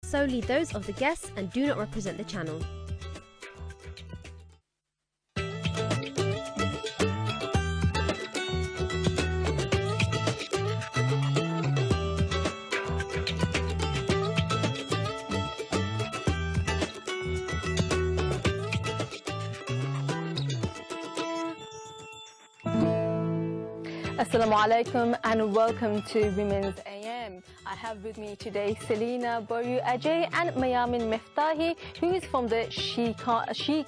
solely those of the guests and do not represent the channel. Assalamu alaikum and welcome to Women's AM. I have with me today Selina Boru Ajay and Mayameen Meftahi, who is from the She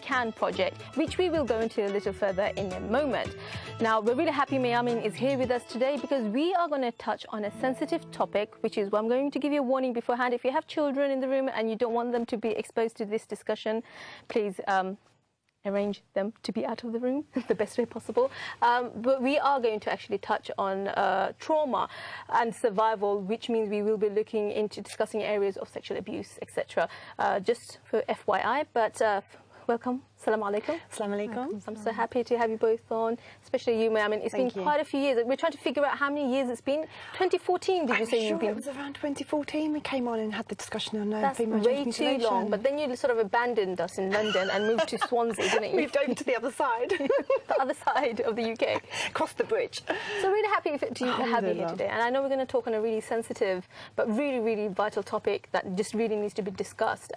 Can project, which we will go into a little further in a moment. Now, we're really happy Mayameen is here with us today because we are going to touch on a sensitive topic, which is I'm going to give you a warning beforehand. If you have children in the room and you don't want them to be exposed to this discussion, please arrange them to be out of the room the best way possible. But we are going to actually touch on trauma and survival, which means we will be looking into discussing areas of sexual abuse, etc. Just for FYI, but welcome. Assalamu alaikum. Assalamu alaikum. I'm so happy to have you both on, especially you, Mayameen. It's been quite a few years. We're trying to figure out how many years it's been. 2014, did you say you've been? It was around 2014 we came on and had the discussion on That's female way genital too mutilation. long. But then you sort of abandoned us in London and moved to Swansea, didn't you? Moved over to the other side. The other side of the UK. Across the bridge. So really happy to have you here today. And I know we're going to talk on a really sensitive but really, really vital topic that just really needs to be discussed.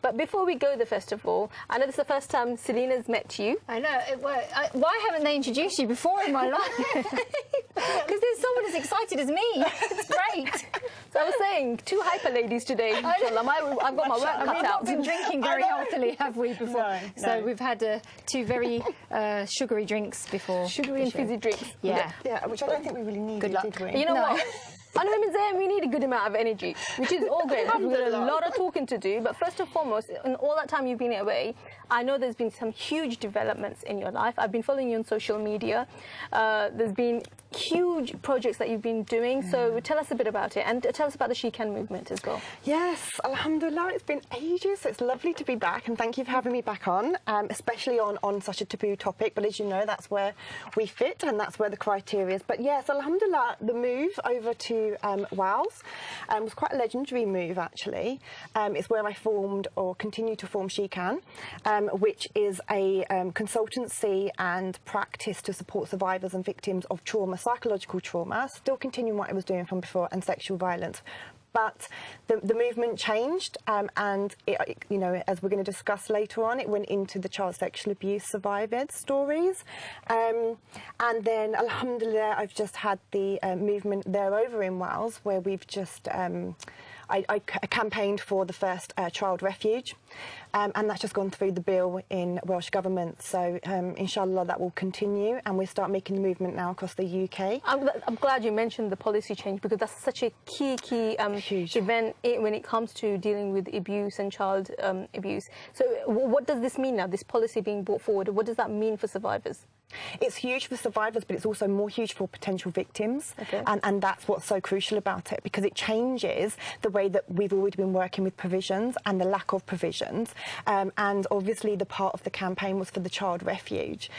But before we go there, first of all, I know this is the first time Selina's met you. I know. Why haven't they introduced you before in my life? Because there's someone as excited as me. It's great. So I was saying, two hyper ladies today. Inshallah. I've got my work cut out. We've not been drinking very healthily, have we, before? No, so we've had two very sugary drinks before. Sugary and fizzy drinks. Yeah. Yeah, which I don't think we really needed, did we? You know what? On Women's AM, we need a good amount of energy, which is all great. We've got a lot of talking to do, but first and foremost, in all that time you've been away, I know there's been some huge developments in your life. I've been following you on social media. There's been huge projects that you've been doing, so tell us a bit about it, and tell us about the She Can movement as well. Yes, alhamdulillah, it's been ages, so it's lovely to be back, and thank you for having me back on, especially on such a taboo topic, but as you know, that's where we fit, and that's where the criteria is. But yes, alhamdulillah, the move over to Wales was quite a legendary move, actually. It's where I formed, or continue to form, She Can, which is a consultancy and practice to support survivors and victims of trauma, psychological trauma, still continuing what I was doing from before, and sexual violence. But the movement changed, and it, you know, as we're going to discuss later on, it went into the child sexual abuse survivors' stories, and then alhamdulillah, I've just had the movement there over in Wales, where we've just I campaigned for the first child refuge, and that's just gone through the bill in Welsh Government. So inshallah that will continue, and we'll start making the movement now across the UK. I'm glad you mentioned the policy change, because that's such a key event when it comes to dealing with abuse and child abuse. So what does this mean now, this policy being brought forward? What does that mean for survivors? It's huge for survivors, but it's also more huge for potential victims, and that's what's so crucial about it, because it changes the way that we've already been working with provisions and the lack of provisions. And obviously the part of the campaign was for the child refuge,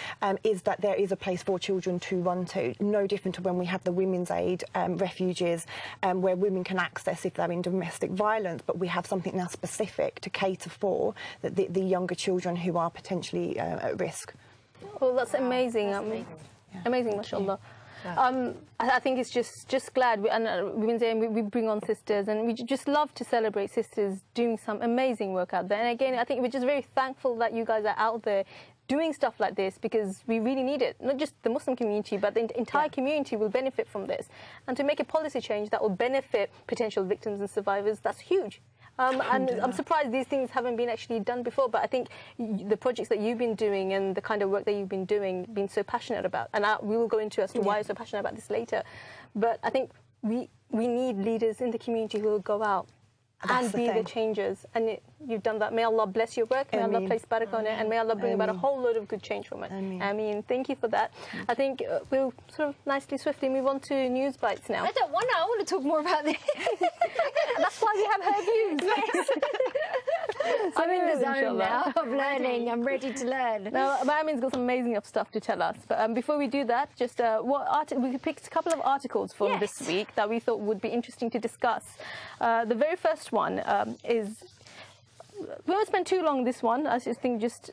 is that there is a place for children to run to, no different to when we have the women's aid refuges, where women can access if they're in domestic violence, but we have something now specific to cater for the younger children who are potentially at risk. Well, that's amazing. Amazing, mashallah. I think it's just glad, and Women's Day, we bring on sisters, and we just love to celebrate sisters doing some amazing work out there. And again, I think we're just very thankful that you guys are out there doing stuff like this, because we really need it. Not just the Muslim community, but the entire community will benefit from this. And to make a policy change that will benefit potential victims and survivors, that's huge. And I'm surprised these things haven't been actually done before, but I think the projects that you've been doing and the kind of work that you've been doing, been so passionate about, and we will go into as to why you're so passionate about this later, but I think we need leaders in the community who will go out and be the changers, and you've done that. May Allah bless your work, may Allah place barakah on it, and may Allah bring about a whole load of good change from it. I mean, thank you for that. I think we'll sort of nicely, swiftly move on to news bites now. I don't want to. I want to talk more about this. That's why we have her views. I'm in the zone inshallah. now of learning. I'm ready to learn. Now, Mayameen's got some amazing stuff to tell us. But before we do that, just we picked a couple of articles from this week that we thought would be interesting to discuss. The very first one is, we won't spend too long on this one. I just think just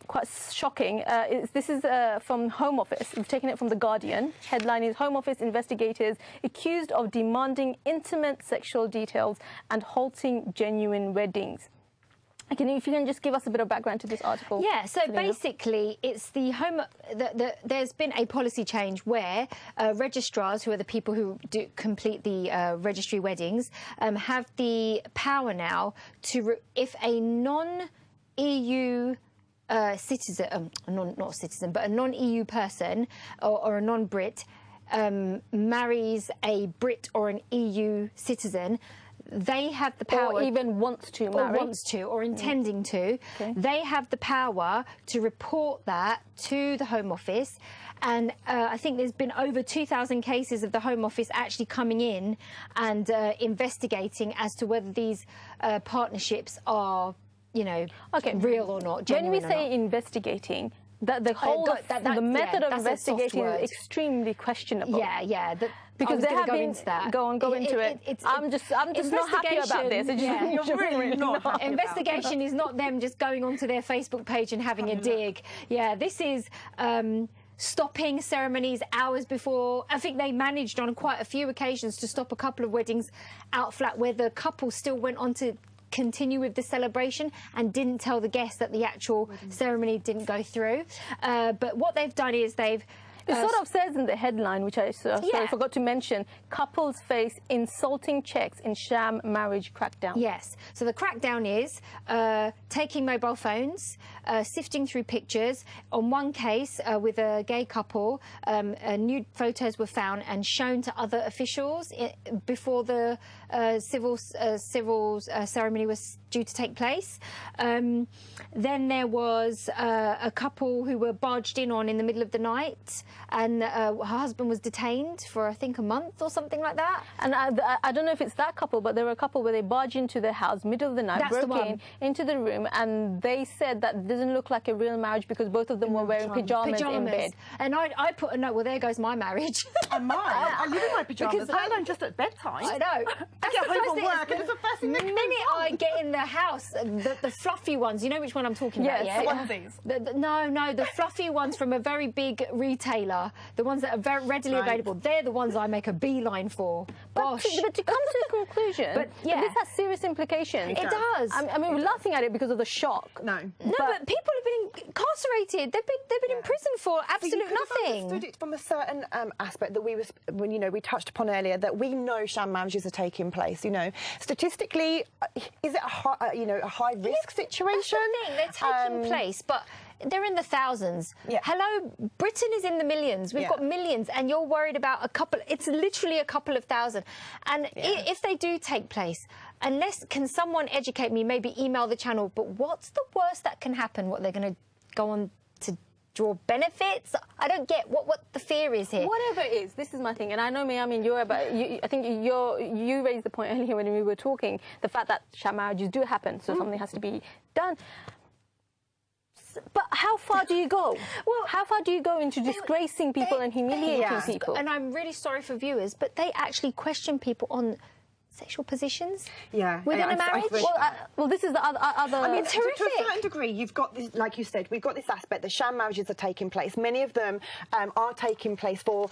quite shocking. This is from Home Office. We've taken it from The Guardian. Headline is Home Office investigators accused of demanding intimate sexual details and halting genuine weddings. If you can just give us a bit of background to this article. Yeah, so basically it's there's been a policy change where registrars, who are the people who complete the registry weddings, have the power now to, if a non-EU citizen, not citizen, but a non-EU person or a non-Brit marries a Brit or an EU citizen, they have the power, or even wants to marry, or intending to. Okay. They have the power to report that to the Home Office, and I think there's been over 2,000 cases of the Home Office actually coming in and investigating as to whether these partnerships are, real or not. When we say investigating, that the whole the method of investigation is extremely questionable. Yeah. Because there have been go into it. I'm just not happy about this. You're really not happy. Investigation is not them just going onto their Facebook page and having a dig. Yeah, this is stopping ceremonies hours before. I think they managed on quite a few occasions to stop a couple of weddings out flat where the couple still went on to continue with the celebration and didn't tell the guests that the actual ceremony didn't go through. But what they've done is they've... It sort of says in the headline, which I forgot to mention, couples face insulting checks in sham marriage crackdown. Yes. So the crackdown is taking mobile phones, sifting through pictures. On one case, with a gay couple, nude photos were found and shown to other officials before the civil ceremony was due to take place. Then there was a couple who were barged in on in the middle of the night, and her husband was detained for, I think, a month or something like that. And I don't know if it's that couple, but there were a couple where they barged into their house, middle of the night, broke into the room, and they said that doesn't look like a real marriage because both of them were wearing pajamas in bed. And I put a note, well, there goes my marriage. And mine. I live in my pajamas. I'm just at bedtime. I know. I get home from work and it's the first thing that comes on. The minute I get in the house, the fluffy ones, you know which one I'm talking about, yeah? No, the fluffy ones from a very big retailer, the ones that are very readily available, they're the ones I make a beeline for. But to come to a conclusion, this has serious implications. It does. I mean, we're laughing at it because of the shock. But people have been incarcerated. They've been in prison for absolute nothing. Understood it from a certain aspect that we touched upon earlier, that we know sham marriages are taking place. Statistically, is it a high risk situation? That's the thing. They're taking place, but they're in the thousands. Hello, Britain is in the millions. We've got millions, and you're worried about a couple. It's literally a couple of thousand. And if they do take place, can someone educate me? Maybe email the channel. But what's the worst that can happen? What, they're going to go on to draw benefits? I don't get what the fear is here. Whatever it is, this is my thing, and I know, Mayameen, I think you raised the point earlier when we were talking, the fact that sham marriages do happen, so something has to be done. But how far do you go? Well, how far do you go into disgracing people and humiliating people? And I'm really sorry for viewers, but they actually question people on sexual positions within a marriage. Well, this is the other. I mean, terrific. To a certain degree, you've got this, like you said, we've got this aspect that sham marriages are taking place. Many of them are taking place for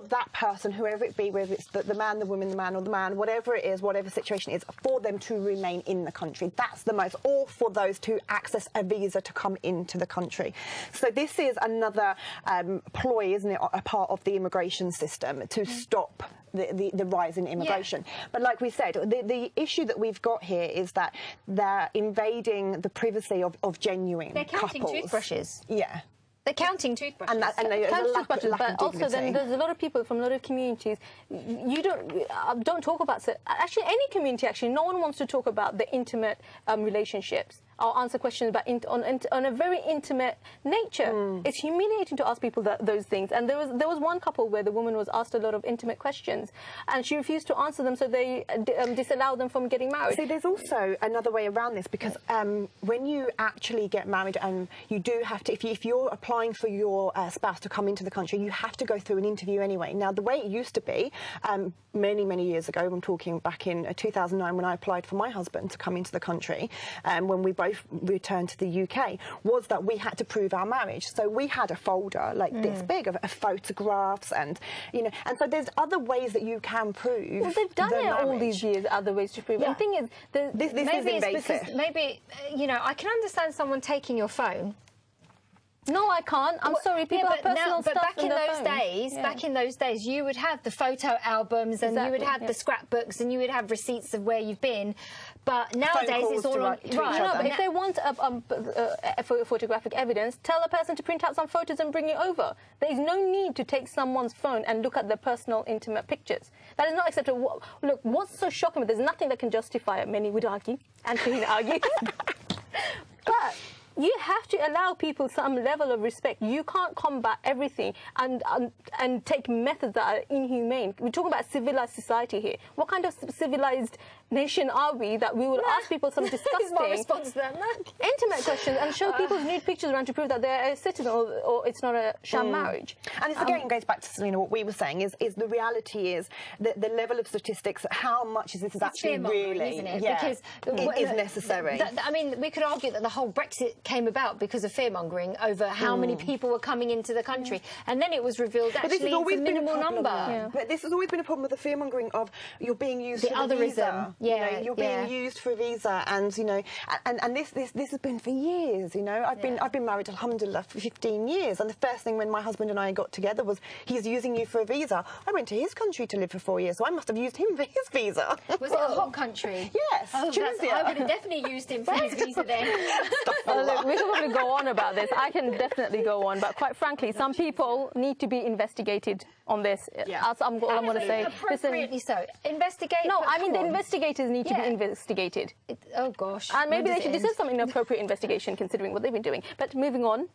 that person, whoever it be, whether it's the man, the woman, the man, or the man, whatever it is, whatever situation it is, for them to remain in the country. That's the most, or for those to access a visa to come into the country. So this is another ploy, isn't it, a part of the immigration system to stop the rise in immigration. But like we said, the issue that we've got here is that they're invading the privacy of genuine couples. They're counting toothbrushes. Yeah. They're counting toothbrushes. And there's a lack of also then there's a lot of people from a lot of communities, you don't talk about, actually any community, no one wants to talk about the intimate relationships. I'll answer questions about on a very intimate nature. It's humiliating to ask people those things. And there was one couple where the woman was asked a lot of intimate questions, and she refused to answer them, so they disallowed them from getting married. See, there's also another way around this, because when you actually get married, and you do have to, if you're applying for your spouse to come into the country, you have to go through an interview anyway. Now, the way it used to be, many years ago, I'm talking back in 2009, when I applied for my husband to come into the country, when we both returned to the UK, was that we had to prove our marriage. So we had a folder like this big of photographs, and and so there's other ways that you can prove. Well, they've done it all these years, other ways to prove. Yeah. And the thing is, this maybe is it's because I can understand someone taking your phone. No, I can't. I'm sorry. People have personal stuff back in those phone. days, back in those days, you would have the photo albums, and you would have the scrapbooks, and you would have receipts of where you've been. But nowadays, it's all on. No, but if they want photographic evidence, tell a person to print out some photos and bring it over. There is no need to take someone's phone and look at their personal, intimate pictures. That is not acceptable. Look, what's so shocking? There's nothing that can justify it. Many would argue, and Shaheen argues. But you have to allow people some level of respect. You can't combat everything and take methods that are inhumane. We're talking about civilized society here. What kind of civilized nation are we that we will ask people some disgusting intimate questions and show people's nude pictures around to prove that they're a citizen, or it's not a sham marriage? And this again goes back to, Selena, what we were saying is the reality is that the level of statistics, how much is this is actually really, isn't it? Yeah, because it is necessary. I mean, we could argue that the whole Brexit came about because of fear-mongering over how many people were coming into the country, and then it was revealed actually it's a minimal number. Yeah. But this has always been a problem with the fear-mongering of you're being used for otherism. visa. Yeah, you're being used for a visa, and and this has been for years. I've been married, alhamdulillah, for 15 years, and the first thing when my husband and I got together was, he's using you for a visa. I went to his country to live for 4 years, so I must have used him for his visa. Was it a hot country? Yes, Tunisia. I would have definitely used him for his visa then. Look, we can probably go on about this. I can definitely go on, but quite frankly, some people need to be investigated on this. Yeah. That's all I'm going to say. Appropriately so. Investigate. No, I mean the investigators need to be investigated. Oh gosh. And maybe they should deserve some inappropriate investigation considering what they've been doing. But moving on.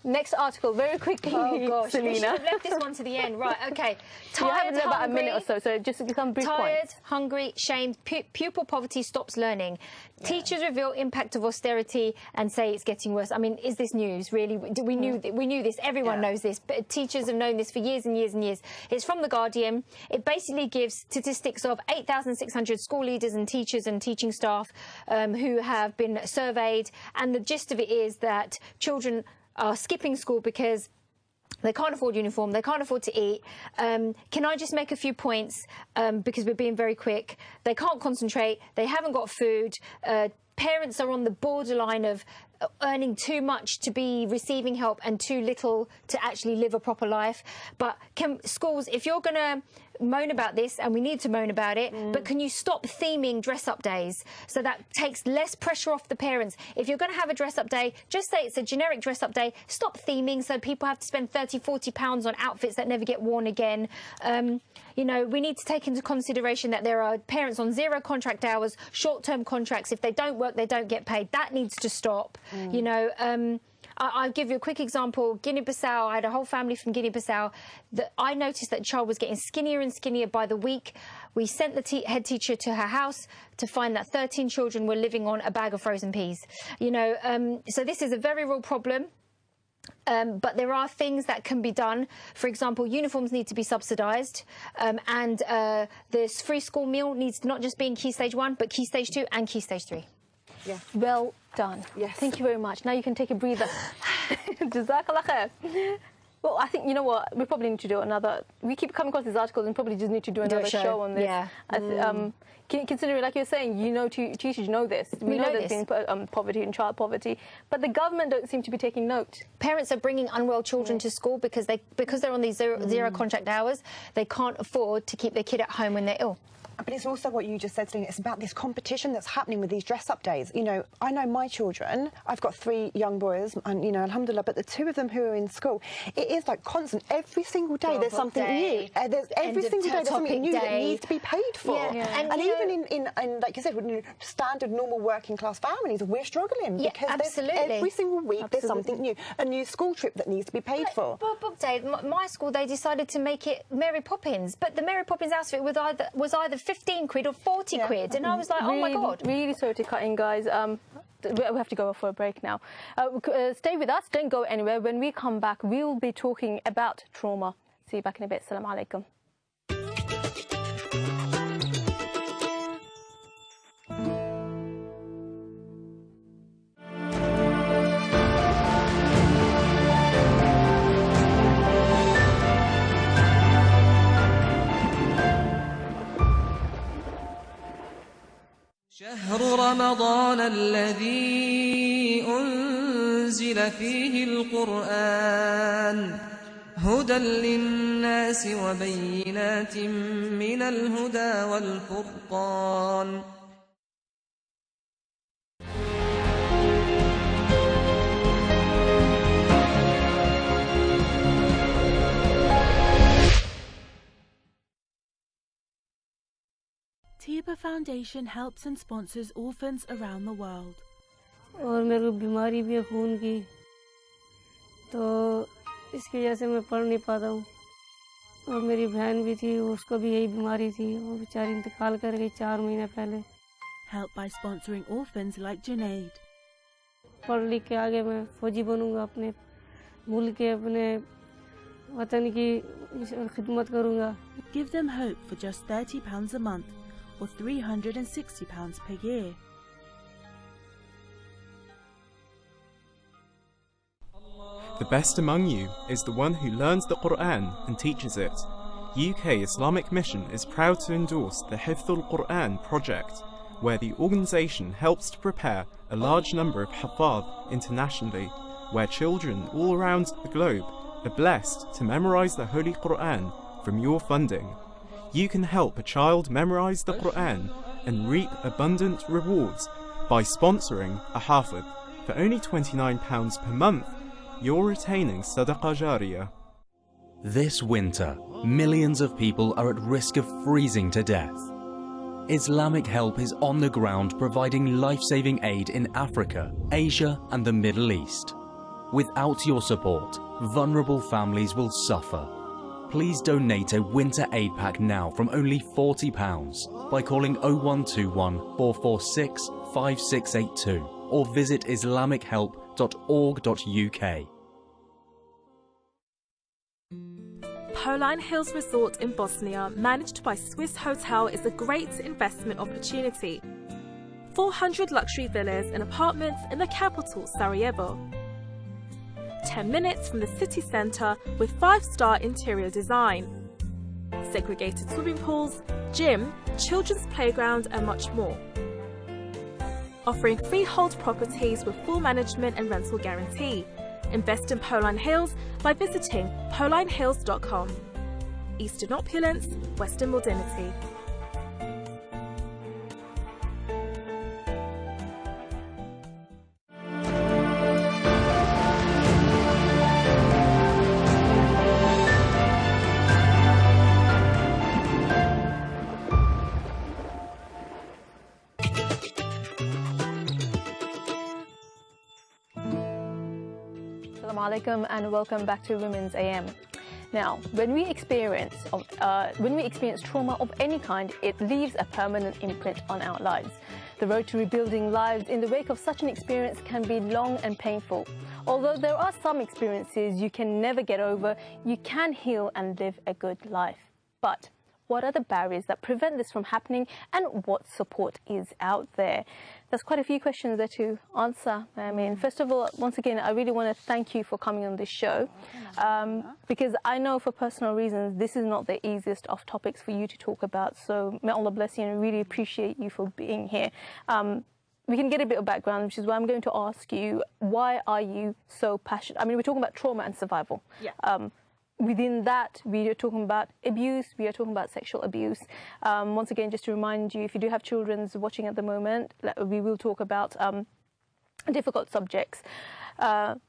Next article, very quickly, Selena. We should have left this one to the end. Right, okay. Tired, hungry, about a minute or so just some brief tired, points. Hungry, shamed, pupil poverty stops learning. Yeah. Teachers reveal impact of austerity and say it's getting worse. I mean, is this news, really? We knew this. Everyone knows this. But teachers have known this for years and years and years. It's from The Guardian. It basically gives statistics of 8,600 school leaders and teachers and teaching staff who have been surveyed. And the gist of it is that children are skipping school because they can't afford uniform, they can't afford to eat. Can I just make a few points, because we're being very quick. They can't concentrate, they haven't got food, parents are on the borderline of earning too much to be receiving help and too little to actually live a proper life. But schools, if you're going to moan about this, and we need to moan about it, but can you stop theming dress-up days so that takes less pressure off the parents? If you're going to have a dress-up day, just say it's a generic dress-up day. Stop theming so people have to spend £30–40 on outfits that never get worn again. We need to take into consideration that there are parents on 0 contract hours, short-term contracts. If they don't work, they don't get paid. That needs to stop. I'll give you a quick example. Guinea-Bissau, I had a whole family from Guinea-Bissau. I noticed that the child was getting skinnier and skinnier by the week. We sent the head teacher to her house to find that 13 children were living on a bag of frozen peas. So this is a very real problem. But there are things that can be done. For example, uniforms need to be subsidised, and this free school meal needs to not just be in Key Stage 1, but Key Stage 2 and Key Stage 3. Yeah. Well done. Yes. Thank you very much. Now you can take a breather. Jazakallah khair. Well, I think, you know what, we probably need to do another... We keep coming across these articles and probably just need to do another show on this. Yeah. Considering, like you're saying, teachers know this. We know there's been poverty and child poverty, but the government don't seem to be taking note. Parents are bringing unwell children to school because they're on these zero contract hours. They can't afford to keep their kid at home when they're ill. But it's also what you just said, Selena. It's about this competition that's happening with these dress-up days. I know my children. I've got 3 young boys, and alhamdulillah. But the 2 of them who are in school, it is like constant. Every single day there's something new. There's every single day there's something new that needs to be paid for. And even in like you said, with standard normal working class families, we're struggling because every single week there's something new. A new school trip that needs to be paid for. Book Day, my school, they decided to make it Mary Poppins, but the Mary Poppins outfit was either 15 quid or 40 quid, and I was like, oh my God. Really sorry to cut in, guys. We have to go for a break now. Stay with us, don't go anywhere. When we come back, we'll be talking about trauma. See you back in a bit. Assalamu alaikum. شهر رمضان الذي أنزل فيه القرآن هدى للناس وبينات من الهدى والفرقان. Tiba Foundation helps and sponsors orphans around the world. और मेरे को बीमारी भी है खून की, तो इसकी वजह से मैं पढ़ नहीं पाता हूँ। और मेरी बहन भी थी, उसको भी यही बीमारी थी, वो बेचारी इंतकाल कर गई 4 महीने पहले। Help by sponsoring orphans like Junaid. पढ़ लिख के आगे मैं फौजी बनूंगा, अपने मुल्क के अपने वतन की खिदमत करूंगा। Give them hope for just £30 a month or £360 per year. The best among you is the one who learns the Quran and teaches it. UK Islamic Mission is proud to endorse the Hifdhul Quran project, where the organisation helps to prepare a large number of Hafadh internationally, where children all around the globe are blessed to memorise the Holy Quran from your funding. You can help a child memorise the Quran and reap abundant rewards by sponsoring a Hafidh. For only £29 per month, you're retaining Sadaqah Jariyah. This winter, millions of people are at risk of freezing to death. Islamic Help is on the ground providing life-saving aid in Africa, Asia and the Middle East. Without your support, vulnerable families will suffer. Please donate a winter aid pack now from only £40 by calling 0121 446 5682 or visit islamichelp.org.uk. Poline Hills Resort in Bosnia, managed by Swiss Hotel, is a great investment opportunity. 400 luxury villas and apartments in the capital, Sarajevo. 10 minutes from the city centre with 5-star interior design. Segregated swimming pools, gym, children's playground and much more. Offering freehold properties with full management and rental guarantee. Invest in Poline Hills by visiting polinehills.com. Eastern opulence, Western modernity. Assalamu alaikum and welcome back to Women's AM. Now, when we experience trauma of any kind, it leaves a permanent imprint on our lives. The road to rebuilding lives in the wake of such an experience can be long and painful. Although there are some experiences you can never get over, you can heal and live a good life. But what are the barriers that prevent this from happening, and what support is out there? There's quite a few questions there to answer. I mean, first of all, once again, I really want to thank you for coming on this show, because I know for personal reasons this is not the easiest of topics for you to talk about. So may Allah bless you, and I really appreciate you for being here. We can get a bit of background, which is why I'm going to ask you, why are you so passionate? I mean, we're talking about trauma and survival. Yeah. Within that, we are talking about abuse, we are talking about sexual abuse. Once again, just to remind you, if you do have children watching at the moment, we will talk about difficult subjects. So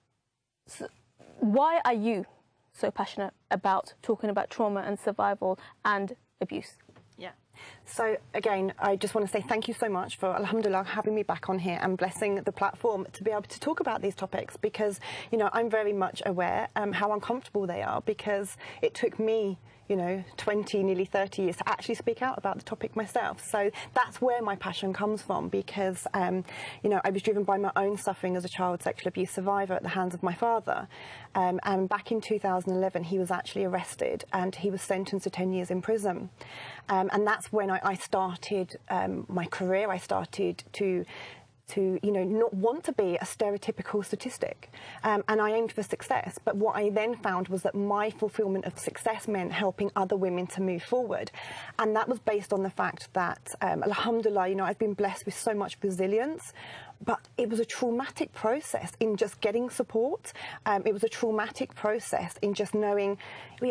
why are you so passionate about talking about trauma and survival and abuse. Yeah. So again, I just want to say thank you so much for, alhamdulillah, having me back on here and blessing the platform to be able to talk about these topics, because, you know, I'm very much aware how uncomfortable they are, because it took me, you know, 20, nearly 30 years to actually speak out about the topic myself. So that's where my passion comes from, because, you know, I was driven by my own suffering as a child sexual abuse survivor at the hands of my father. And back in 2011, he was actually arrested and he was sentenced to 10 years in prison. And that's when I started my career. I started to you know, not want to be a stereotypical statistic, and I aimed for success. But what I then found was that my fulfillment of success meant helping other women to move forward, and that was based on the fact that, alhamdulillah, you know, I've been blessed with so much resilience. But it was a traumatic process in just getting support. It was a traumatic process in just knowing,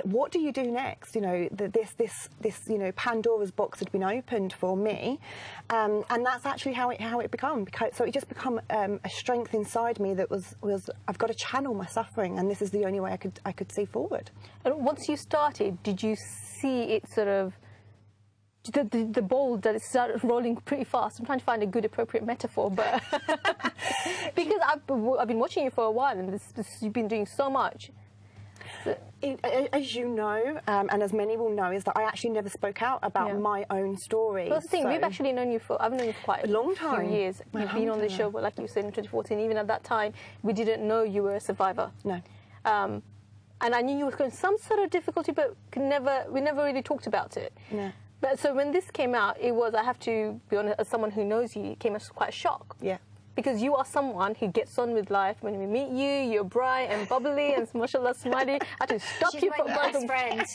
what do you do next? You know, this you know, Pandora's box had been opened for me, and that's actually how it became. So it just become a strength inside me that was I've got to channel my suffering, and this is the only way I could see forward. And once you started, did you see it sort of? The ball that it started rolling pretty fast. I'm trying to find a good, appropriate metaphor, but because I've been watching you for a while, and you've been doing so much. As you know, and as many will know, is that I actually never spoke out about my own story. Well, that's the thing. We've actually known you for, I've known you for quite a long time. Few years. You've been on the show, like you said, in 2014. Even at that time, we didn't know you were a survivor. No. And I knew you were going some sort of difficulty, but we never really talked about it. No. But so when this came out, it was, I have to be honest, as someone who knows you, it came as quite a shock. Yeah. Because you are someone who gets on with life. When we meet you, you're bright and bubbly and mashallah smiley. I had to stop you from best friend.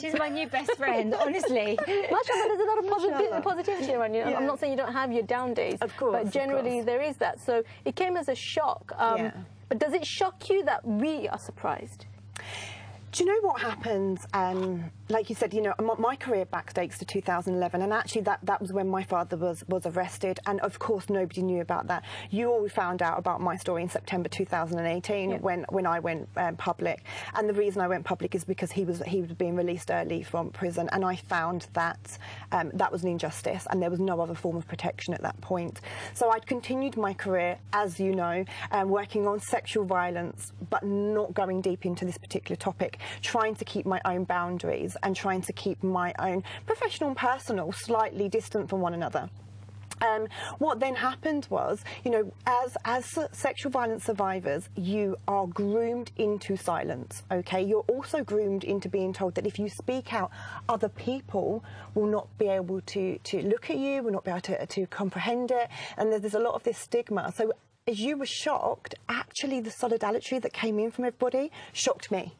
She's my new best friend, honestly. Mashallah, there's a lot of positivity around you. Yeah. I'm not saying you don't have your down days. Of course. But generally there is that. So it came as a shock. But does it shock you that we are surprised? Do you know what happens? Like you said, you know, my career backdates to 2011, and actually that was when my father was arrested, and of course nobody knew about that. You all found out about my story in September 2018 when I went public, and the reason I went public is because he was being released early from prison, and I found that that was an injustice, and there was no other form of protection at that point. So I'd continued my career, as you know, working on sexual violence, but not going deep into this particular topic, trying to keep my own boundaries and trying to keep my own professional and personal slightly distant from one another. What then happened was, you know, as sexual violence survivors, you are groomed into silence, okay? You're also groomed into being told that if you speak out, other people will not be able to look at you, will not be able to comprehend it, and there's a lot of this stigma. So as you were shocked, actually the solidarity that came in from everybody shocked me.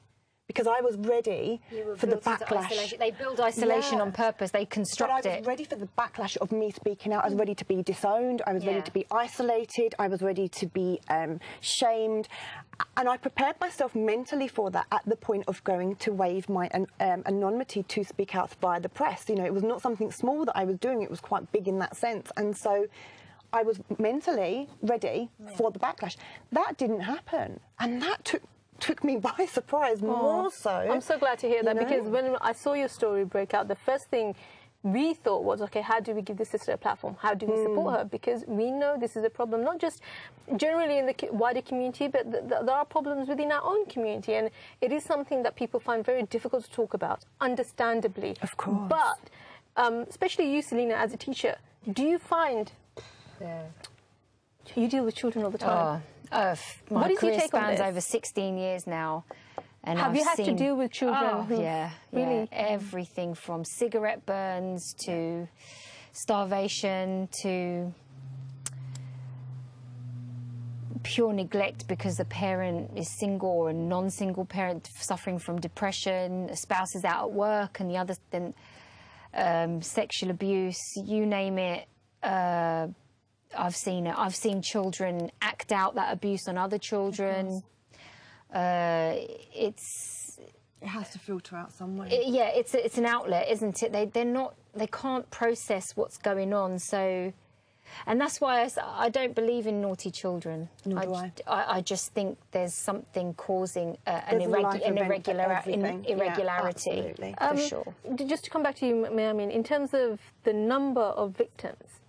Because I was ready for the backlash. They build isolation on purpose. They construct it. But I was ready for the backlash of me speaking out. I was ready to be disowned. I was ready to be isolated. I was ready to be shamed. And I prepared myself mentally for that at the point of going to waive my anonymity to speak out via the press. You know, it was not something small that I was doing. It was quite big in that sense. And so I was mentally ready for the backlash. That didn't happen. And that took me by surprise, more so. I'm so glad to hear that, because when I saw your story break out, the first thing we thought was, okay, how do we give this sister a platform? How do we support her? Because we know this is a problem, not just generally in the wider community, but there are problems within our own community, and it is something that people find very difficult to talk about, understandably. Of course. But especially you, Selena, as a teacher, do you find you deal with children all the time? My career spans over 16 years now. And have you had to deal with children? Really? Everything from cigarette burns to starvation to pure neglect because the parent is single, or a non-single parent suffering from depression, a spouse is out at work, and the other, then sexual abuse, you name it. I've seen it. I've seen children act out that abuse on other children. It has to filter out somewhere. It's an outlet, isn't it? They can't process what's going on. So And that's why I don't believe in naughty children. Nor do I. I just think there's something causing an irregularity, for sure. Just to come back to you, Mayameen, in terms of the number of victims,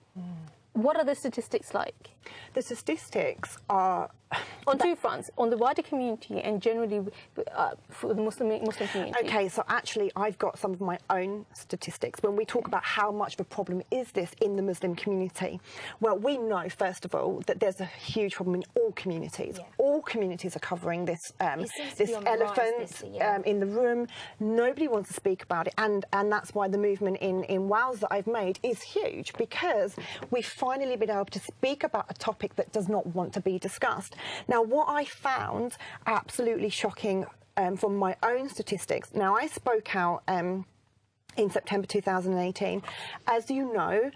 what are the statistics like? The statistics are... On two fronts, on the wider community and generally for the Muslim community. Okay, so actually I've got some of my own statistics. When we talk about how much of a problem is this in the Muslim community, well, we know, first of all, that there's a huge problem in all communities. Yeah. All communities are covering this elephant in the room. Nobody wants to speak about it, and that's why the movement in Wales that I've made is huge, because we've finally been able to speak about a topic that does not want to be discussed. Now, what I found absolutely shocking from my own statistics, now I spoke out in September 2018. As you know,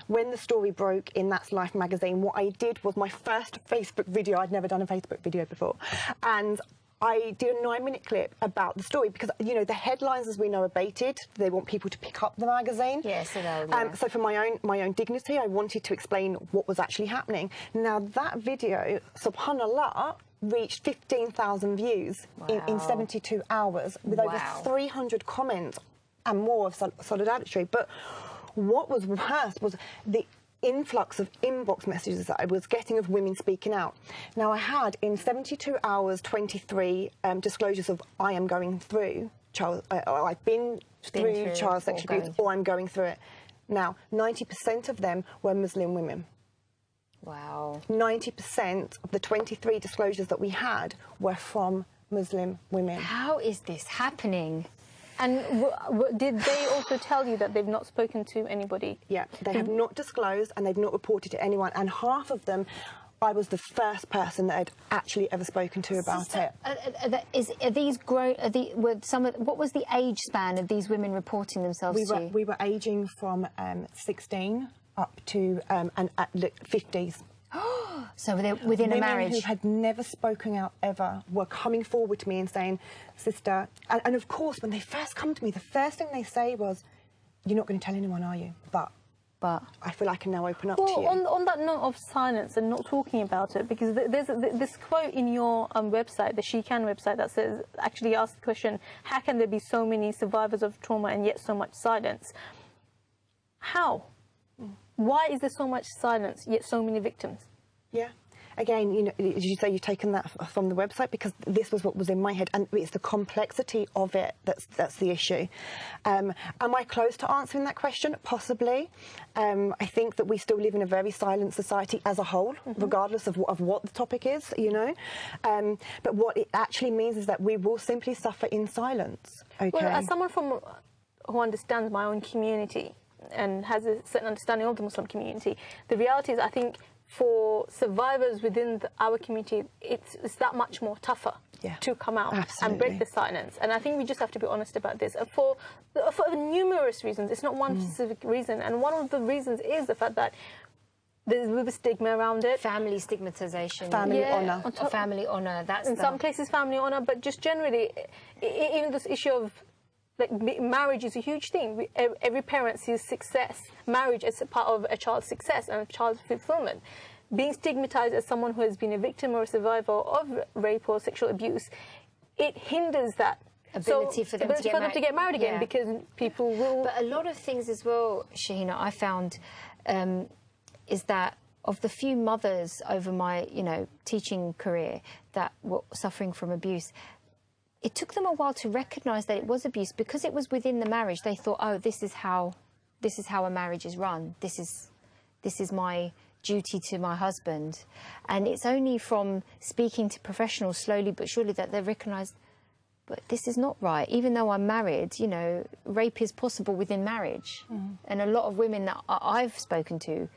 when the story broke in That's Life magazine, what I did was my first Facebook video. I'd never done a Facebook video before. And I did a 9-minute clip about the story because, you know, the headlines, as we know, are baited. They want people to pick up the magazine. Yes, I know. Yeah. So for my own dignity, I wanted to explain what was actually happening. Now, that video, subhanallah, reached 15,000 views in 72 hours with over 300 comments and more of solidarity. But what was worse was the influx of inbox messages that I was getting of women speaking out. Now, I had in 72 hours 23 disclosures of I am going through child, I've been through child sexual abuse, or I'm going through it. Now, 90% of them were Muslim women. Wow. 90% of the 23 disclosures that we had were from Muslim women. How is this happening? And did they also tell you that they've not spoken to anybody? Yeah, they have not disclosed and they've not reported to anyone. And half of them, I was the first person that I'd actually ever spoken to about it. Are these grown? What was the age span of these women reporting themselves to you? We were aging from 16 up to 50s. So within a marriage? Women who had never spoken out ever were coming forward to me and saying, sister, and of course, when they first come to me, the first thing they say was, you're not going to tell anyone, are you? But I feel I can now open up to you. On that note of silence and not talking about it, because there's this quote in your website, the She Can website, that says, actually asks the question, how can there be so many survivors of trauma and yet so much silence? How? Why is there so much silence, yet so many victims? Yeah. Again, you know, as you say, you've taken that from the website, because this was what was in my head, and it's the complexity of it that's the issue. Am I close to answering that question? Possibly. I think that we still live in a very silent society as a whole, regardless of what the topic is, you know. But what it actually means is that we will simply suffer in silence. Okay. Well, as someone who understands my own community and has a certain understanding of the Muslim community, the reality is, I think, for survivors within our community, it's that much more tougher to come out and break the silence. And I think we just have to be honest about this. For numerous reasons, it's not one specific reason. And one of the reasons is the fact that there's a bit of stigma around it. Family stigmatisation. Family honour. Family honour. That's in some cases family honour, but just generally, even this issue of marriage is a huge thing. Every parent sees marriage as a part of a child's success and a child's fulfillment. Being stigmatized as someone who has been a victim or a survivor of rape or sexual abuse, it hinders that ability for them to get married again, because people will... But a lot of things as well, Shahina, I found, is that of the few mothers over my, teaching career that were suffering from abuse, it took them a while to recognise that it was abuse, because it was within the marriage. They thought, oh, this is how a marriage is run. This is my duty to my husband. And it's only from speaking to professionals slowly but surely that they recognised, but this is not right. Even though I'm married, rape is possible within marriage. And a lot of women that I've spoken to,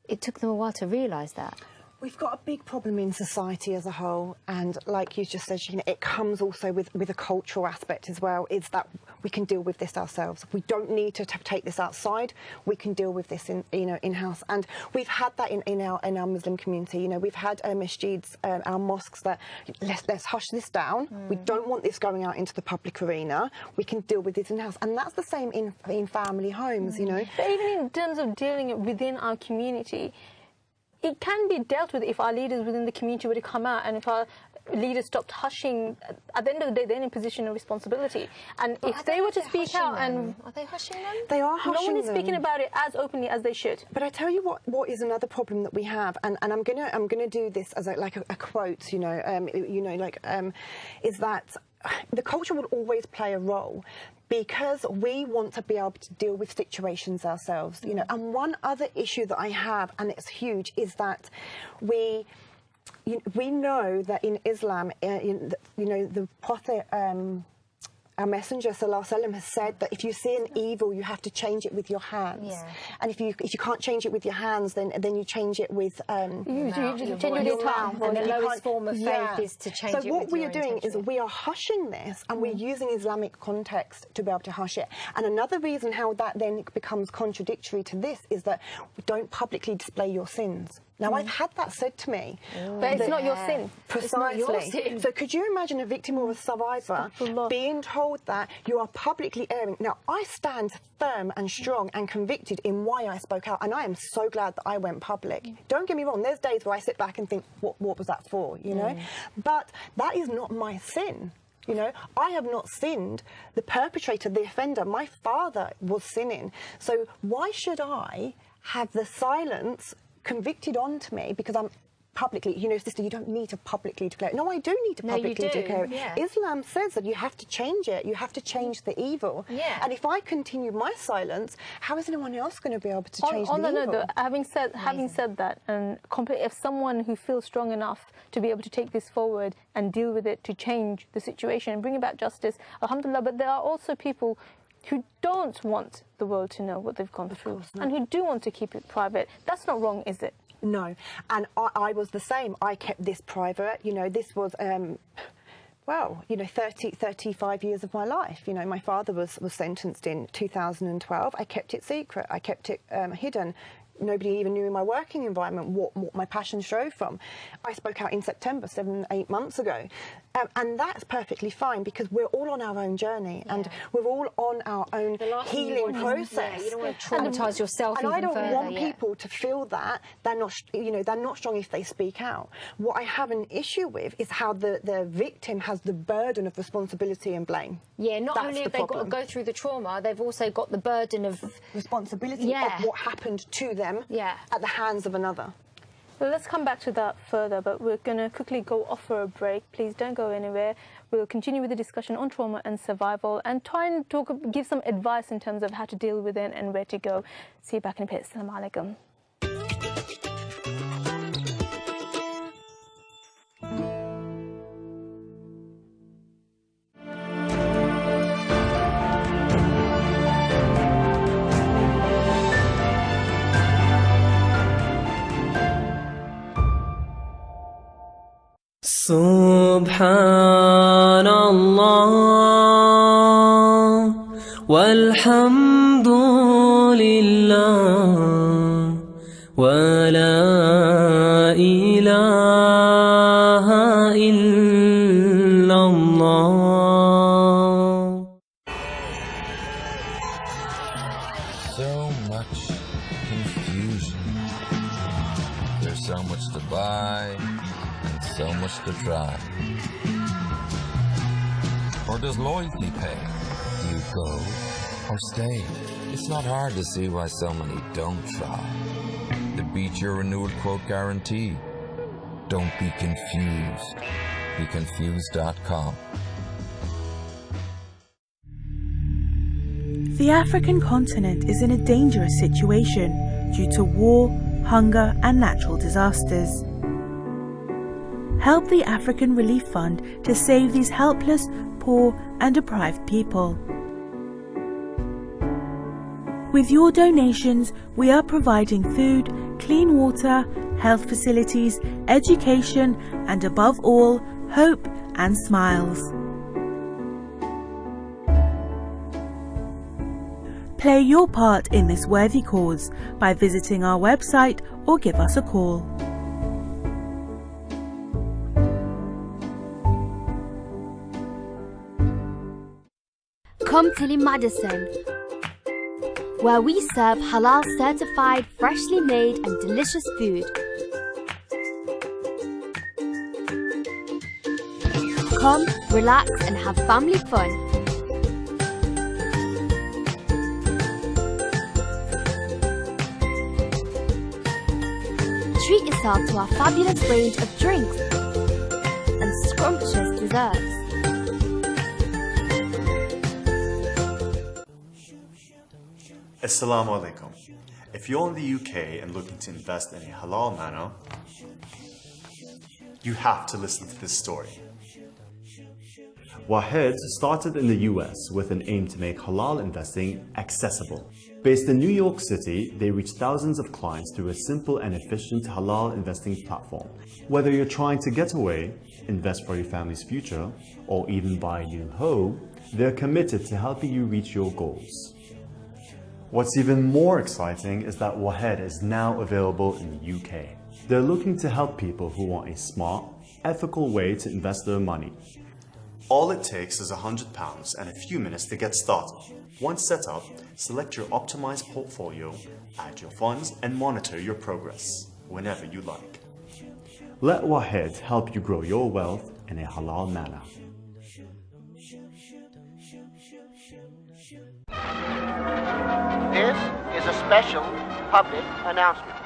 it took them a while to realise that. We've got a big problem in society as a whole, and like you just said, it comes also with a cultural aspect as well, is that we can deal with this ourselves. We don't need to take this outside. We can deal with this in-house, and we've had that in our Muslim community. We've had masjids, our mosques, that let's hush this down. We don't want this going out into the public arena. We can deal with this in-house, and that's the same in family homes. But even in terms of dealing it within our community, it can be dealt with if our leaders within the community were to come out, and if our leaders stopped hushing. At the end of the day, they're in a position of responsibility, and if they were to speak out, and are they hushing them? They are hushing them. No one is speaking about it as openly as they should. But I tell you what is another problem that we have, and I'm gonna do this as a quote, is that the culture will always play a role, because we want to be able to deal with situations ourselves, And one other issue that I have, and it's huge, is that we know that in Islam, the Prophet, our Messenger Sallallahu Alaihi Wasallam, has said that if you see an evil, you have to change it with your hands. Yeah. And if you can't change it with your hands, then you change it with you change it with your tongue. And the lowest form of faith is to change it with your So what we are doing is we are hushing this, and we're using Islamic context to be able to hush it. And another reason how that then becomes contradictory to this is that we don't publicly display your sins. Now, I've had that said to me. But it's not your sin. Precisely. It's not your sin. So could you imagine a victim or a survivor being told that you are publicly airing? Now, I stand firm and strong and convicted in why I spoke out, and I am so glad that I went public. Don't get me wrong, there's days where I sit back and think, what was that for, But that is not my sin. I have not sinned. The perpetrator, the offender, my father was sinning. So why should I have the silence convicted onto me because I'm publicly, sister, you don't need to publicly declare it. No, I do need to publicly declare it. Yeah. Islam says that you have to change it. You have to change the evil. Yeah. And if I continue my silence, how is anyone else going to be able to change the evil? No, having said that, and if someone who feels strong enough to be able to take this forward and deal with it, to change the situation and bring about justice, alhamdulillah, but there are also people who don't want the world to know what they've gone through, and who do want to keep it private. That's not wrong, is it? No, and I was the same. I kept this private. This was, 35 years of my life. My father was sentenced in 2012. I kept it secret. I kept it hidden. Nobody even knew in my working environment what my passion drove from. I spoke out in September, 8 months ago. And that's perfectly fine, because we're all on our own journey, and we're all on our own healing process. You don't want to traumatise yourself and even I don't further, want people to feel that they're not strong if they speak out. What I have an issue with is how the victim has the burden of responsibility and blame. Yeah, not only have they got to go through the trauma, they've also got the burden of responsibility of what happened to them at the hands of another. Well, let's come back to that further, but we're going to quickly go off for a break. Please don't go anywhere. We'll continue with the discussion on trauma and survival, and try and give some advice in terms of how to deal with it and where to go. See you back in a bit. Assalamu alaikum. Subhanallah walhamdulillah wa la ilaha illallah. So much confusion. There's so much to buy, so much to try. Or does loyalty pay? Do you go or stay? It's not hard to see why so many don't try. To beat your renewal quote guarantee. Don't be confused. BeConfused.com. The African continent is in a dangerous situation due to war, hunger and natural disasters. Help the African Relief Fund to save these helpless, poor and deprived people. With your donations, we are providing food, clean water, health facilities, education, and above all, hope and smiles. Play your part in this worthy cause by visiting our website or give us a call. Come to Madison, where we serve halal certified, freshly made and delicious food. Come, relax and have family fun. Treat yourself to our fabulous range of drinks and scrumptious desserts. Assalamu alaikum. If you're in the UK and looking to invest in a halal manner, you have to listen to this story. R.I.S.E started in the US with an aim to make halal investing accessible. Based in New York City, they reach thousands of clients through a simple and efficient halal investing platform. Whether you're trying to get away, invest for your family's future, or even buy a new home, they're committed to helping you reach your goals. What's even more exciting is that R.I.S.E is now available in the UK. They're looking to help people who want a smart, ethical way to invest their money. All it takes is £100 and a few minutes to get started. Once set up, select your optimized portfolio, add your funds, and monitor your progress whenever you like. Let R.I.S.E help you grow your wealth in a halal manner. This is a special public announcement.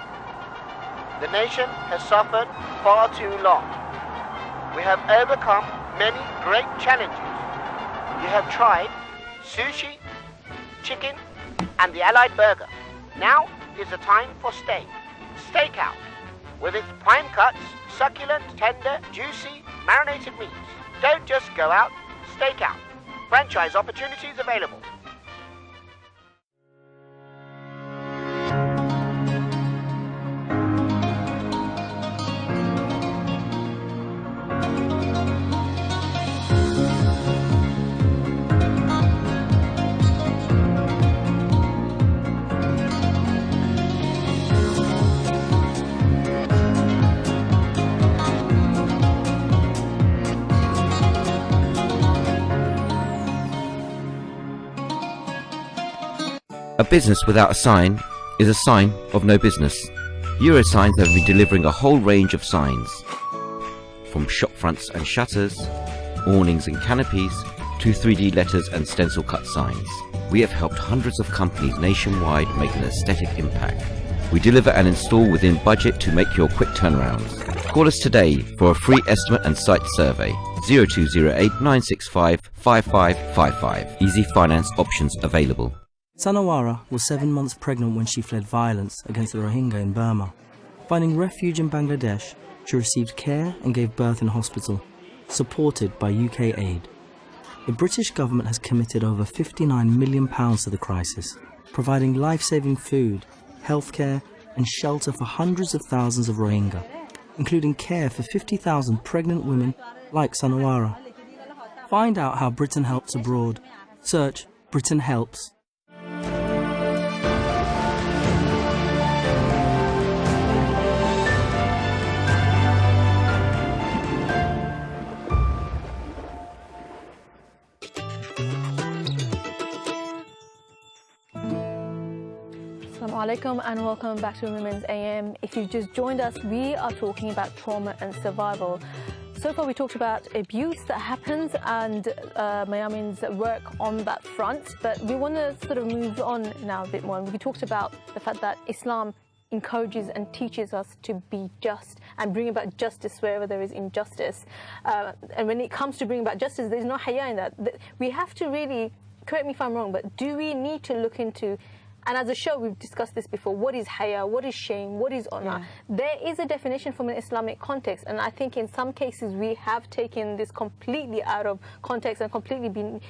The nation has suffered far too long. We have overcome many great challenges. You have tried sushi, chicken, and the Allied burger. Now is the time for steak. Steakout, with its prime cuts, succulent, tender, juicy, marinated meats. Don't just go out, Steakout. Franchise opportunities available. A business without a sign is a sign of no business. Eurosigns have been delivering a whole range of signs, from shop fronts and shutters, awnings and canopies, to 3D letters and stencil cut signs. We have helped hundreds of companies nationwide make an aesthetic impact. We deliver and install within budget to make your quick turnarounds. Call us today for a free estimate and site survey. 0208 965 5555. Easy finance options available. Sanawara was 7 months pregnant when she fled violence against the Rohingya in Burma. Finding refuge in Bangladesh, she received care and gave birth in hospital, supported by UK aid. The British government has committed over £59 million to the crisis, providing life-saving food, healthcare and shelter for hundreds of thousands of Rohingya, including care for 50,000 pregnant women like Sanawara. Find out how Britain helps abroad. Search Britain Helps. Assalamu alaikum and welcome back to Women's AM. If you've just joined us, we are talking about trauma and survival. So far we talked about abuse that happens and Mayameen's work on that front, but we want to sort of move on now a bit more. We talked about the fact that Islam encourages and teaches us to be just and bring about justice wherever there is injustice. And when it comes to bringing about justice, there's no haya in that. We have to really, correct me if I'm wrong, but do we need to look into And as a show, we've discussed this before. What is haya? What is shame? What is honor? There is a definition from an Islamic context, and I think in some cases we have taken this completely out of context and completely been,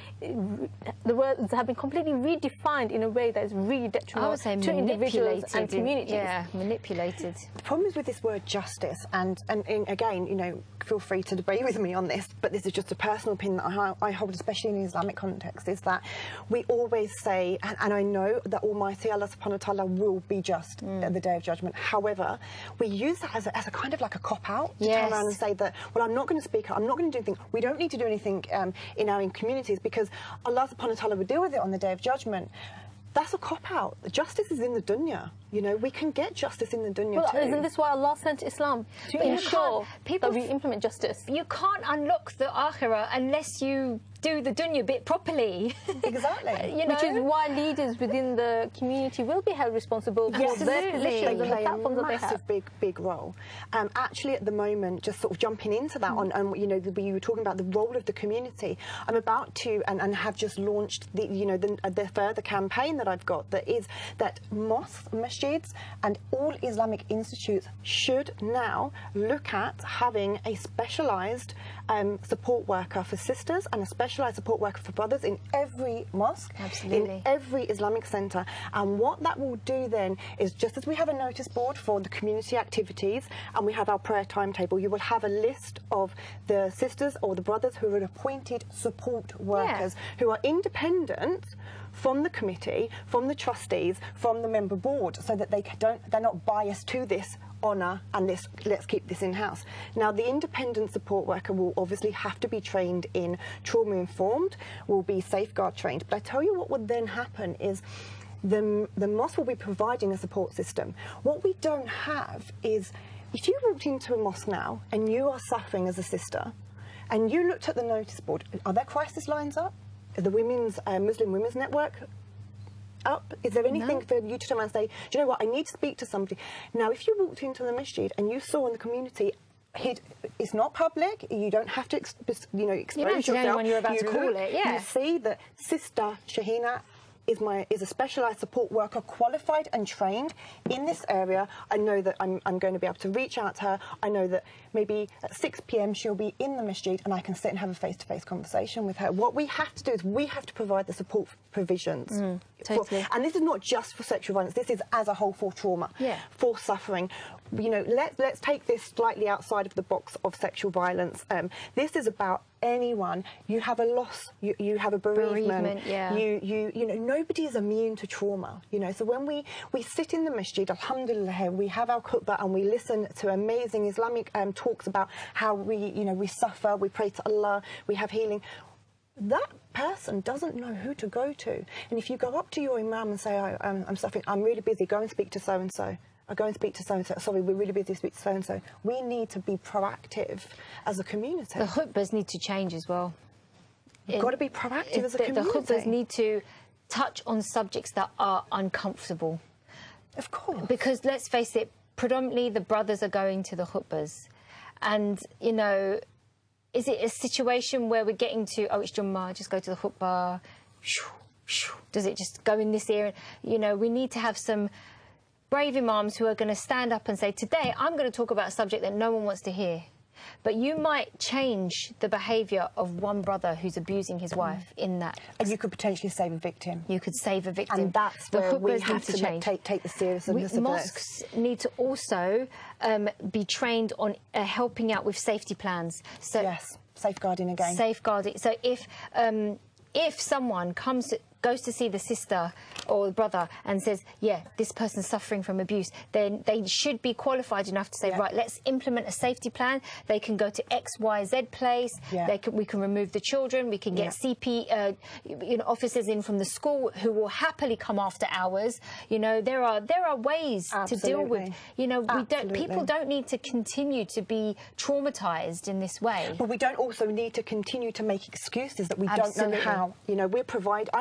the words have been completely redefined in a way that is really detrimental to individuals and communities. Yeah, manipulated. The problem is with this word justice, and again, you know, feel free to debate with me on this, but this is just a personal opinion that I hold, especially in the Islamic context, is that we always say, and I know that Almighty Allah subhanahu wa ta'ala will be just at the Day of Judgment. However, we use that as a kind of like a cop-out to turn around and say that, well, I'm not going to speak up, I'm not going to do anything. We don't need to do anything in our communities because Allah subhanahu wa ta'ala will deal with it on the Day of Judgment. That's a cop-out. Justice is in the dunya. You know, we can get justice in the dunya too. Isn't this why Allah sent Islam? To ensure that we implement justice. You can't unlock the akhirah unless you do the dunya bit properly. Exactly. You know? Which is why leaders within the community will be held responsible for their positions and the platforms that they have. Big role. Actually, at the moment, just sort of jumping into that, you know, you were talking about the role of the community. I'm about to and have just launched the further campaign that I've got that is that mosques, masjids, and all Islamic institutes should now look at having a specialised support worker for sisters and a specialised support worker for brothers in every mosque, in every Islamic centre. And what that will do then is, just as we have a notice board for the community activities and we have our prayer timetable, you will have a list of the sisters or the brothers who are appointed support workers who are independent from the committee, from the trustees, from the member board, so that they're not biased to this honour and this, let's keep this in-house. Now, the independent support worker will obviously have to be trained in trauma-informed, will be safeguard trained. But I tell you what would then happen is the mosque will be providing a support system. What we don't have is, if you walked into a mosque now and you are suffering as a sister, and you looked at the notice board, are there crisis lines up? The women's Muslim Women's Network up? Is there anything for you to turn around and say, do you know what, I need to speak to somebody? Now, if you walked into the masjid and you saw in the community, it's not public, you don't have to expose yourself. When you're about to call it, You see that Sister Shahina is a specialised support worker, qualified and trained in this area. I know that I'm going to be able to reach out to her. I know that maybe at 6 p.m. she'll be in the masjid and I can sit and have a face-to-face conversation with her. What we have to do is we have to provide the support provisions. Totally. And this is not just for sexual violence, this is as a whole for trauma, for suffering. You know, let's take this slightly outside of the box of sexual violence. This is about anyone. You have a loss, you have a bereavement, you know, nobody is immune to trauma, you know. So when we sit in the masjid, alhamdulillah, we have our khutbah and we listen to amazing Islamic talks about how we suffer, we pray to Allah, we have healing. That person doesn't know who to go to. And if you go up to your imam and say, I'm suffering, I'm really busy, go and speak to so-and-so. I go and speak to so-and-so. Sorry, we're really busy, speak to so-and-so. We need to be proactive as a community. The khutbahs need to change as well. We've got to be proactive as a community. The khutbahs need to touch on subjects that are uncomfortable. Of course. Because let's face it, predominantly the brothers are going to the khutbahs. And, you know, is it a situation where we're getting to, oh, it's Jummah, just go to the khutbah, does it just go in this area? You know, we need to have some brave imams who are going to stand up and say, today I'm going to talk about a subject that no one wants to hear. But you might change the behaviour of one brother who's abusing his wife in that. And you could potentially save a victim. You could save a victim. And that's where we have to take the seriousness of Mosques need to also be trained on helping out with safety plans. So yes, safeguarding again. Safeguarding. So if someone goes to see the sister or the brother and says, yeah, this person's suffering from abuse, then they should be qualified enough to say, right, let's implement a safety plan. They can go to XYZ place. We can remove the children. We can get CP officers in from the school who will happily come after hours. You know, there are ways to deal with. You know, people don't need to continue to be traumatized in this way. But we don't also need to continue to make excuses that we don't know how. You know,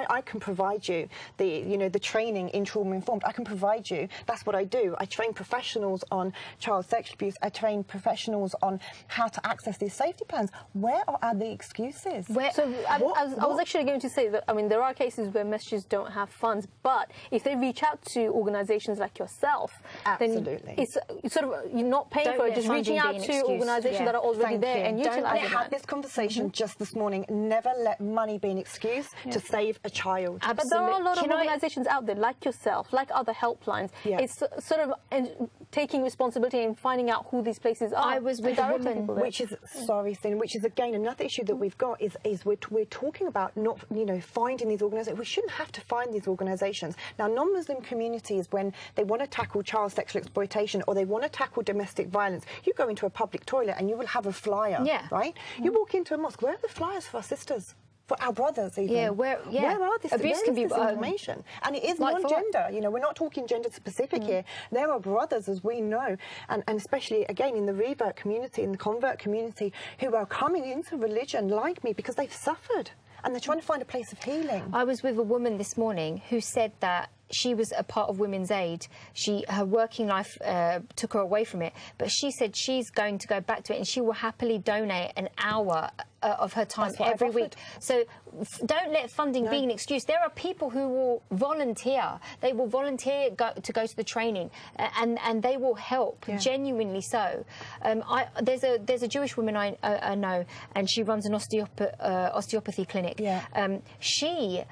I can provide you the training in trauma informed. I can provide you. That's what I do. I train professionals on child sexual abuse. I train professionals on how to access these safety plans. Where are the excuses? I was actually going to say that, I mean, there are cases where masjids don't have funds, but if they reach out to organisations like yourself, then it's sort of, you're not paying for it, just reaching out to organisations that are already there and utilising it. I had this conversation just this morning. Never let money be an excuse to save a child. But there are a lot of organisations out there, like yourself, like other helplines. It's sort of taking responsibility and finding out who these places are. I was with a woman, which is which is again another issue that we've got is we're talking about not finding these organisations. We shouldn't have to find these organisations. Now, non-Muslim communities, when they want to tackle child sexual exploitation or they want to tackle domestic violence, you go into a public toilet and you will have a flyer, right? You walk into a mosque. Where are the flyers for our sisters? For our brothers, even. Where are this? Abuse can be information, and it is non-gender. We're not talking gender specific here. There are brothers, as we know, and especially again in the revert community, in the convert community, who are coming into religion like me because they've suffered and they're trying to find a place of healing. I was with a woman this morning who said that she was a part of Women's Aid. Her working life took her away from it, but she said she's going to go back to it and she will happily donate an hour of her time every week. So don't let funding be an excuse. There are people who will volunteer. They will volunteer to go to the training, and they will help, genuinely so. There's a Jewish woman I know, and she runs an osteopathy clinic. She,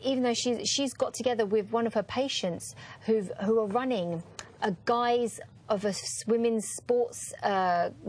even though she's got together with one of her patients who are running a guise of a women's sports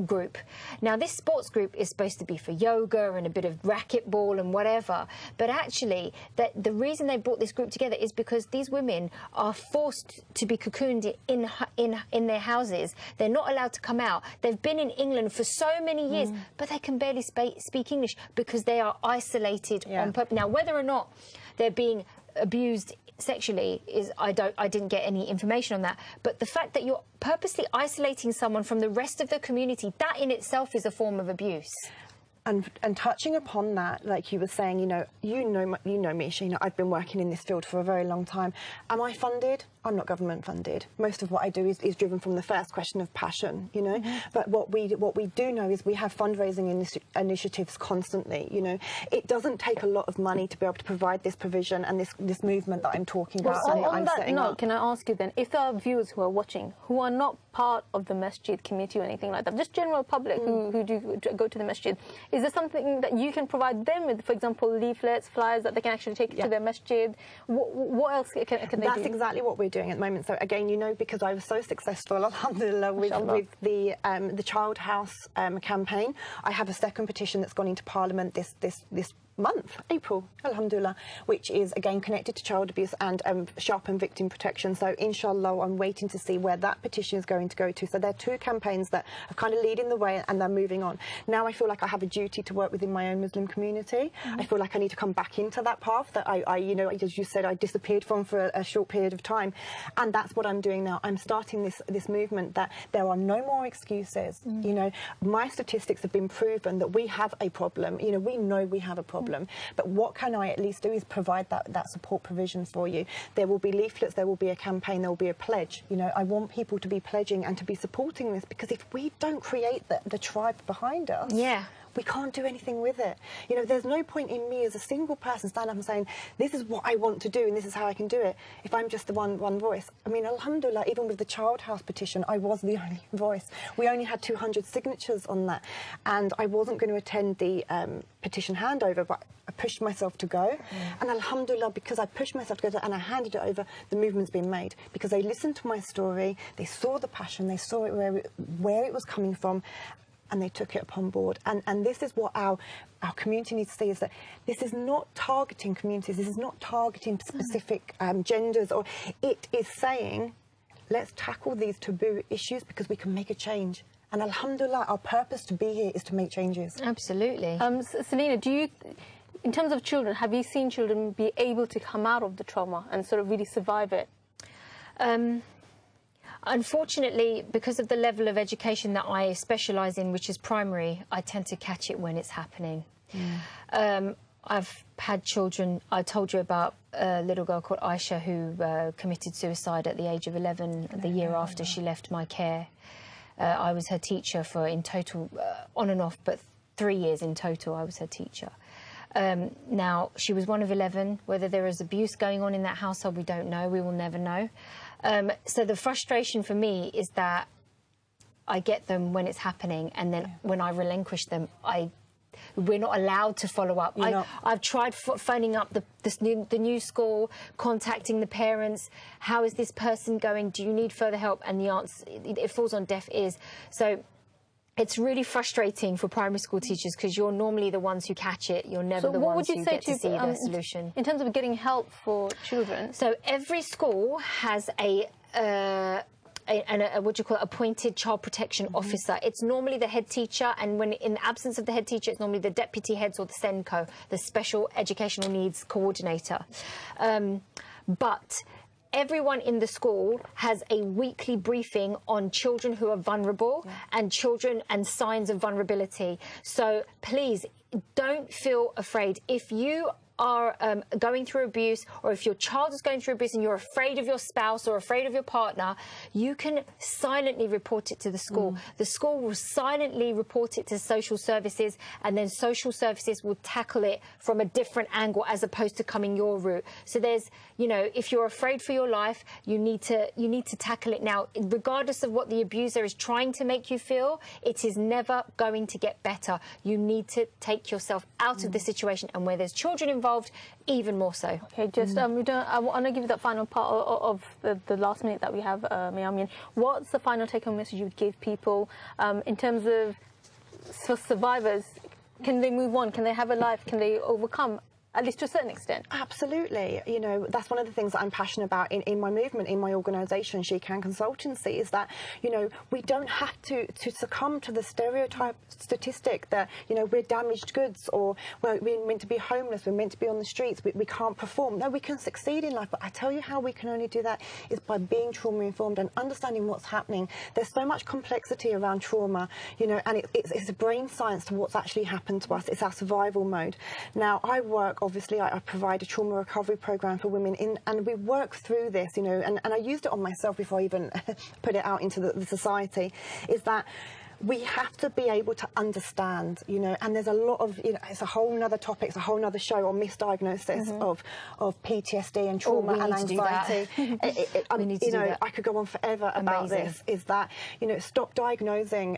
group. Now, this sports group is supposed to be for yoga and a bit of racquetball and whatever, but actually the reason they brought this group together is because these women are forced to be cocooned in their houses. They're not allowed to come out. They've been in England for so many years, but they can barely speak English because they are isolated on purpose. Now, whether or not they're being abused sexually I didn't get any information on that, but the fact that you're purposely isolating someone from the rest of the community, that in itself is a form of abuse. And touching upon that, like you were saying, you know me, Sheena, I've been working in this field for a very long time. Am I funded? I'm not government funded. Most of what I do is driven from the first question of passion, But what we do know is we have fundraising initiatives constantly, It doesn't take a lot of money to be able to provide this provision and this movement that I'm talking about. On that note, can I ask you then, if there are viewers who are watching who are not part of the masjid committee or anything like that, just general public who do go to the masjid, is there something that you can provide them with, for example, leaflets, flyers that they can actually take to their masjid? What else can they do? That's exactly what we're doing at the moment. So again, because I was so successful, alhamdulillah, with the Child House campaign, I have a second petition that's gone into Parliament this month, April, alhamdulillah, which is again connected to child abuse and sharpened victim protection. So inshallah, I'm waiting to see where that petition is going to go to. So there are two campaigns that are kind of leading the way and they're moving on. Now I feel like I have a duty to work within my own Muslim community. I feel like I need to come back into that path that I as you said, I disappeared from for a short period of time, and that's what I'm doing now. I'm starting this movement that there are no more excuses. My statistics have been proven that we have a problem. We know we have a problem. But what can I at least do is provide that support provision for you. There will be leaflets, there will be a campaign, there will be a pledge. I want people to be pledging and to be supporting this, because if we don't create the tribe behind us, we can't do anything with it. There's no point in me as a single person standing up and saying, this is what I want to do and this is how I can do it, if I'm just the one voice. I mean, alhamdulillah, even with the Child House petition, I was the only voice. We only had 200 signatures on that, and I wasn't going to attend the petition handover, but I pushed myself to go. And alhamdulillah, because I pushed myself to go and I handed it over, the movement's been made, because they listened to my story, they saw the passion, they saw it where it was coming from, and they took it upon board. And this is what our community needs to see, is that this is not targeting communities, this is not targeting specific genders, or it is saying, let's tackle these taboo issues because we can make a change. And alhamdulillah, our purpose to be here is to make changes. Absolutely. Selena, in terms of children, have you seen children be able to come out of the trauma and sort of really survive it? Unfortunately, because of the level of education that I specialise in, which is primary, I tend to catch it when it's happening. I've had children, I told you about a little girl called Aisha who committed suicide at the age of 11, the year after she left my care. I was her teacher for, in total, on and off, but 3 years in total I was her teacher. Now, she was one of 11. Whether there is abuse going on in that household, we don't know. We will never know. So the frustration for me is that I get them when it's happening, and then when I relinquish them, we're not allowed to follow up. I've tried phoning up the new school, contacting the parents. How is this person going? Do you need further help? And the answer, it falls on deaf ears. So it's really frustrating for primary school teachers because you're normally the ones who catch it. You're never the ones who get to see the solution. In terms of getting help for children? So every school has what do you call it, appointed child protection officer. It's normally the head teacher, and when in the absence of the head teacher, it's normally the deputy heads or the SENCO, the Special Educational Needs Coordinator. But everyone in the school has a weekly briefing on children who are vulnerable and children and signs of vulnerability. So please don't feel afraid. If you are going through abuse, or if your child is going through abuse and you're afraid of your spouse or afraid of your partner, you can silently report it to the school. The school will silently report it to social services, and then social services will tackle it from a different angle as opposed to coming your route. So there's, you know, if you're afraid for your life, you need to tackle it now. Regardless of what the abuser is trying to make you feel, it is never going to get better. You need to take yourself out of the situation, and where there's children involved, even more so. Okay, just I want to give you that final part of the last minute that we have, Mayameen. What's the final take-home message you would give people in terms of survivors? Can they move on? Can they have a life? Can they overcome? At least to a certain extent. Absolutely. You know, that's one of the things that I'm passionate about in my movement, in my organisation, She Can Consultancy, is that, you know, we don't have to succumb to the stereotype statistic that, you know, we're damaged goods, or we're meant to be homeless, we're meant to be on the streets, we can't perform. No, we can succeed in life, but I tell you how we can only do that is by being trauma-informed and understanding what's happening. There's so much complexity around trauma, you know, and it's a brain science to what's actually happened to us. It's our survival mode. Now, obviously, I provide a trauma recovery program for women, and we work through this, you know, and I used it on myself before I even put it out into the society, is that we have to be able to understand, you know, and there's a lot of, you know, it's a whole nother topic, it's a whole nother show on misdiagnosis of PTSD and trauma and anxiety. I could go on forever about this, is that, you know, stop diagnosing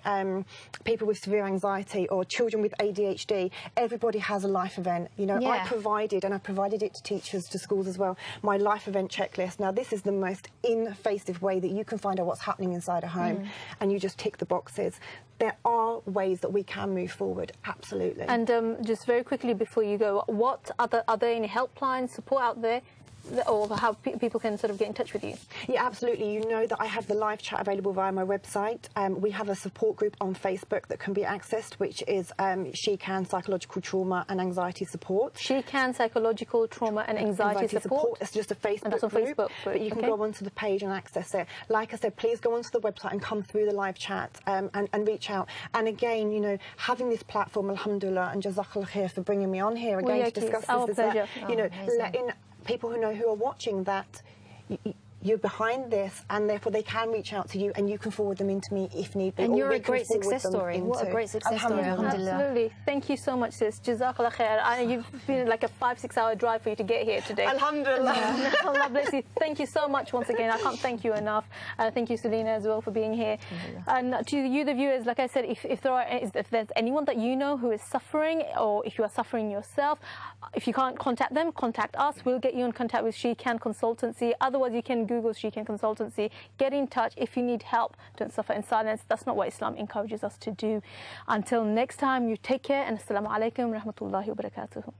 people with severe anxiety or children with ADHD. Everybody has a life event, you know. I provided it to teachers, to schools as well, my life event checklist. Now, this is the most invasive way that you can find out what's happening inside a home, and you just tick the boxes. There are ways that we can move forward, absolutely. And just very quickly before you go, are there any helplines, support out there, or how people can sort of get in touch with you? Yeah, absolutely. You know that I have the live chat available via my website. We have a support group on Facebook that can be accessed, which is She Can Psychological Trauma and Anxiety Support. She Can Psychological Trauma and Anxiety Support. It's just a Facebook and that's on group, Facebook but you can go onto the page and access it. Like I said, please go onto the website and come through the live chat and reach out. And again, you know, having this platform, alhamdulillah, and jazakallah khair for bringing me on here again to discuss this, is that, you know, letting people who are watching that you're behind this, and therefore they can reach out to you, and you can forward them into me if need be. And you're a great success story. What a great success story, alhamdulillah. Absolutely. Thank you so much, sis. Jazakallah khair. You've been like a 5-6 hour drive for you to get here today. Alhamdulillah. Allah bless you. Thank you so much once again. I can't thank you enough. Thank you, Selina, as well, for being here. And to you, the viewers, like I said, if there's anyone that you know who is suffering, or if you are suffering yourself, if you can't contact them, contact us. We'll get you in contact with She Can Consultancy. Otherwise, you can Google She Can Consultancy. Get in touch. If you need help, don't suffer in silence. That's not what Islam encourages us to do. Until next time, you take care, and assalamu alaikum wa rahmatullahi wa barakatuh.